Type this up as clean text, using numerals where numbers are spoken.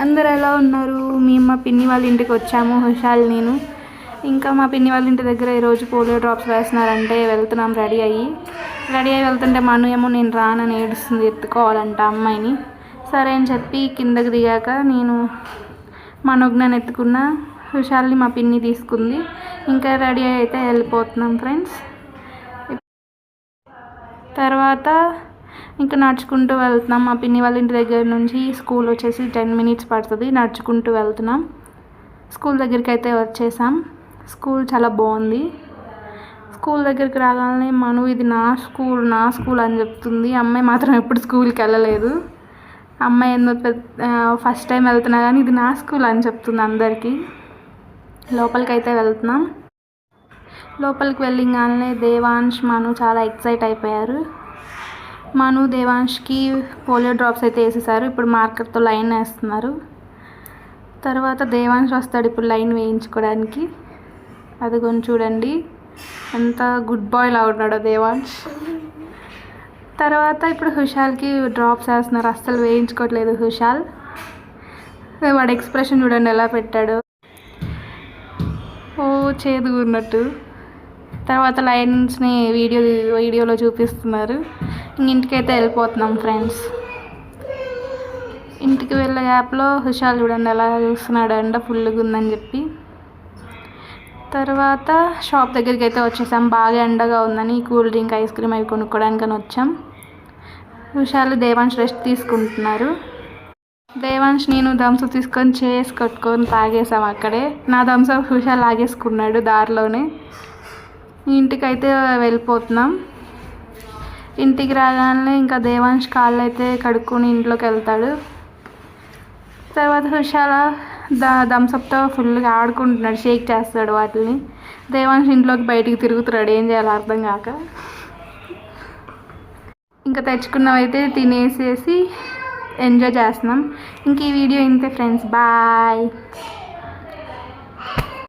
అందరు ఎలా ఉన్నారు? మేము మా పిన్ని వాళ్ళ ఇంటికి వచ్చాము, హుషాల్ నేను. ఇంకా మా పిన్ని వాళ్ళ ఇంటి దగ్గర ఈరోజు పోలియో డ్రాప్స్ వేస్తున్నారంటే వెళ్తున్నాం రెడీ అయ్యి వెళ్తుంటే మను ఏమో నేను రానని ఏడుస్తుంది, ఎత్తుకోవాలంట అమ్మాయిని. సరే అని చెప్పి కిందకి దిగాక నేను మనోజ్ఞని ఎత్తుకున్న, హుషాల్ని మా పిన్ని తీసుకుంది. ఇంకా రెడీ అయితే వెళ్ళిపోతున్నాం ఫ్రెండ్స్. తర్వాత ఇంకా నడుచుకుంటూ వెళ్తున్నాం. మా పిన్ని వాళ్ళ ఇంటి దగ్గర నుంచి స్కూల్ వచ్చేసి 10 minutes పడుతుంది. నడుచుకుంటూ వెళ్తున్నాం. స్కూల్ దగ్గరికి అయితే వచ్చేసాం. స్కూల్ చాలా బాగుంది. స్కూల్ దగ్గరికి రాగానే మను ఇది నా స్కూల్ అని చెప్తుంది. అమ్మాయి మాత్రం ఎప్పుడు స్కూల్కి వెళ్ళలేదు. అమ్మాయి ఫస్ట్ టైం వెళ్తున్నా కానీ ఇది నా స్కూల్ అని చెప్తుంది అందరికీ. లోపలికి అయితే వెళ్తున్నాం. లోపలికి వెళ్ళగానే దేవాంశ్, మను చాలా ఎక్సైట్ అయిపోయారు. మను దేవాంష్కి పోలియో డ్రాప్స్ అయితే వేసేసారు. ఇప్పుడు మార్కర్తో లైన్ వేస్తున్నారు. తర్వాత దేవాంశ్ వస్తాడు ఇప్పుడు లైన్ వేయించుకోవడానికి. అది కొంచెం చూడండి ఎంత గుడ్ బాయ్ లా ఉన్నాడో దేవాంశ్. తర్వాత ఇప్పుడు హుషాల్కి డ్రాప్స్ వేస్తున్నారు. అస్సలు వేయించుకోవట్లేదు హుషాల్. వాడు ఎక్స్ప్రెషన్ చూడండి ఎలా పెట్టాడు, ఓ చేదుగున్నట్టు. తర్వాత లైన్స్ని వీడియోలో చూపిస్తున్నారు. ఇంటికైతే వెళ్ళిపోతున్నాం ఫ్రెండ్స్. ఇంటికి వెళ్ళే గ్యాప్లో హుషాల్ చూడండి ఎలా చూస్తున్నాడు, ఎండ ఫుల్గా ఉందని చెప్పి. తర్వాత షాప్ దగ్గరికి అయితే వచ్చేసాం. బాగా ఎండగా ఉందని కూల్ డ్రింక్, ఐస్ క్రీమ్ అవి కొనుక్కోవడానికని వచ్చాం. హుషాల్ దేవాంశ్ రెస్ట్ తీసుకుంటున్నారు. దేవాంశ్ నేను థమ్స్అప్ తీసుకొని చేసి కట్టుకొని తాగేసాం అక్కడే. నా థమ్స్అప్ హుషాల్ లాగేసుకున్నాడు దారిలోనే. ఇంటికైతే వెళ్ళిపోతున్నాం. ఇంటికి రాగానే ఇంకా దేవాంశ్ కాళ్ళు అయితే కడుక్కొని ఇంట్లోకి వెళ్తాడు. తర్వాత హుషాల థమ్స్అప్తో ఫుల్గా ఆడుకుంటున్నాడు, షేక్ చేస్తాడు వాటిని. దేవాంశ్ ఇంట్లోకి బయటికి తిరుగుతున్నాడు, ఏం చేయాలో అర్థం కాక. ఇంకా తెచ్చుకున్నవైతే తినేసేసి ఎంజాయ్ చేస్తున్నాం. ఇంక ఈ వీడియో ఇంతే ఫ్రెండ్స్, బాయ్.